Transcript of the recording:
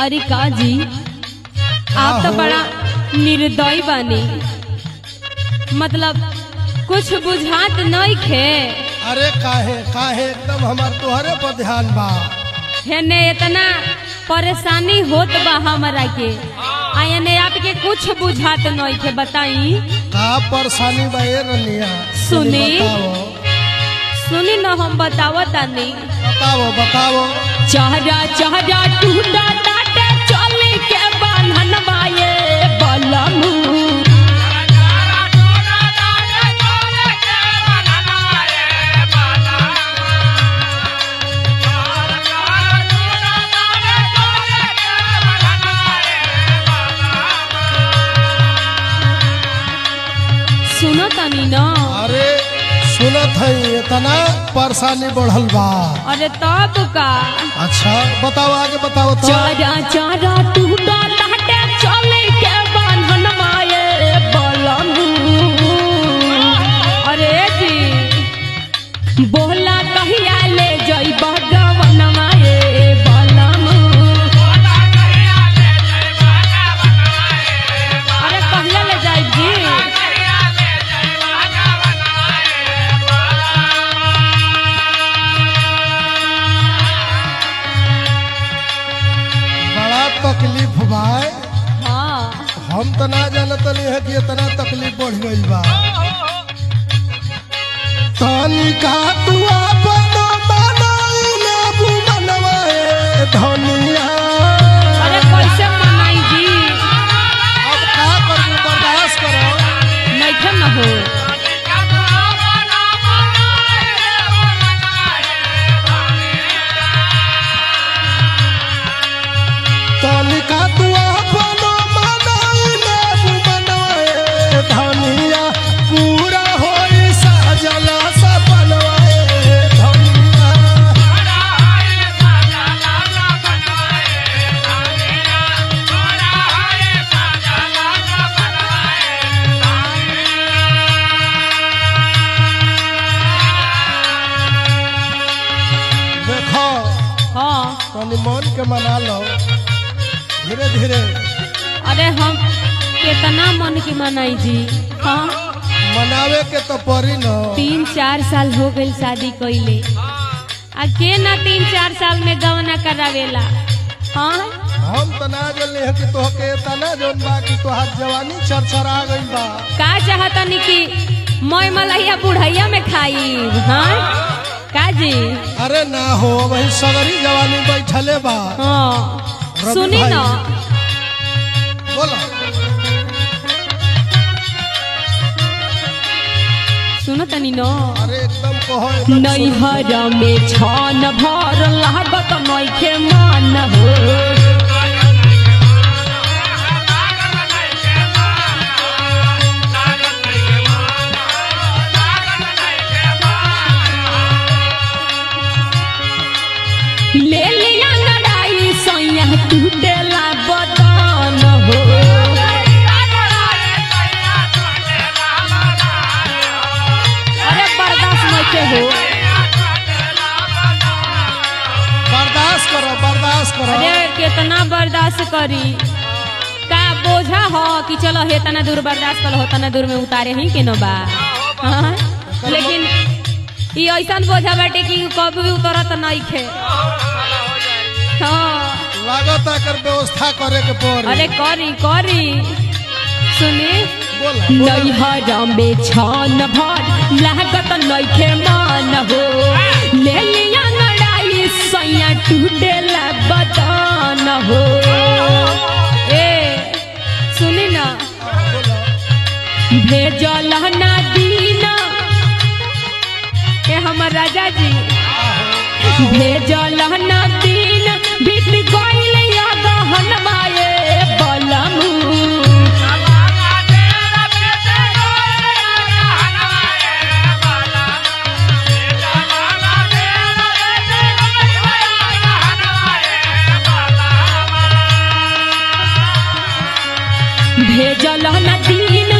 अरे का जी आप तो बड़ा निर्दयी बानी, मतलब कुछ बुझात नहीं खे। अरे काहे काहे एकदम हमार तोहरे पर ध्यान बा। हेने इतना परेशानी होत बा हमरा के, आयने आपके कुछ बुझात नहीं खे। बताई का परेशानी बा ए रनिया? सुनी बताओ सुनी न हम बतावतानी। बताओ बताओ। चहरा चहरा टूटा टाटे चली के बांधनवा ये बलमू। सुनो तनी न। अरे सुनत है इतना परेशानी बढ़ल बा। अरे तब का? अच्छा बताओ आगे बताओ तो। चरा चरा टूटा टाटे चले के बांधनवा ये बलमू। अरे जी बोला कहिया ले जइब गवनवा ये बलमू। अरे कहिया ले जाइब जी? तकलीफ बा। हाँ हम तो ना जानत है कि इतना तकलीफ बढ़ गई बा। तनिका तू अपन बनाइले बुमनवा ए धनिया। अरे कैसे मनाई जी? अब का करूं, बर्दाश्त करो। नहीं थे न हो। तनिका तू अपन बनाइले बुमनवा ए धनिया। पूरा होई साजल सपनवा ए धनिया। देखो हाँ तनी मन के मना लो धीरे धीरे। अरे हम कितना मन की मनाई जी। हाँ मनावे के तो परी न। 3-4 साल हो गई शादी कइले, आ के ना 3-4 साल में गवना करावेला। हाँ हम तो ना जल्दी है कि तो के तना जोन बा कि तोहार जवानी चरचरा गई बा। का चाहता नी कि मैं मलैया बुढ़ैया में खाई? हाँ का जी? अरे ना हो वही सगरी जवानी बैठले बा। हाँ रवि सुनी भाई। ना। बोला सुनो तनी न। अरे एकदम कहो एकदम नैहर में छान भर लागत नइखे मान हो। ले लिया लड़ाई सैया टूटेला बदन हो। अरे बर्दाश्त नहीं हो। बर्दाश्त करो बर्दाश्त करो। अरे कितना बर्दाश्त करी? का बोझा हो कि चलो हे तना दूर बर्दाश्त कर, हो तना दूर में उतारे ही के न बा। हाँ लेकिन ये ऐसा बोझा बाटे कि कभी भी उतरत नहीं खे। हाँ लागत कर व्यवस्था करे के पड़ी। अरे करी करी। सुनी बोला नैहर में छान भर लागत नइखे मान हो। ले लिया लड़ाई सैया टूटेला बदन हो। ए सुनी ना भेजल ना दीना ए हमर राजा जी। भेजल ना दिन बीत गइल या गहनवा ये बलमू। भेजल न दिन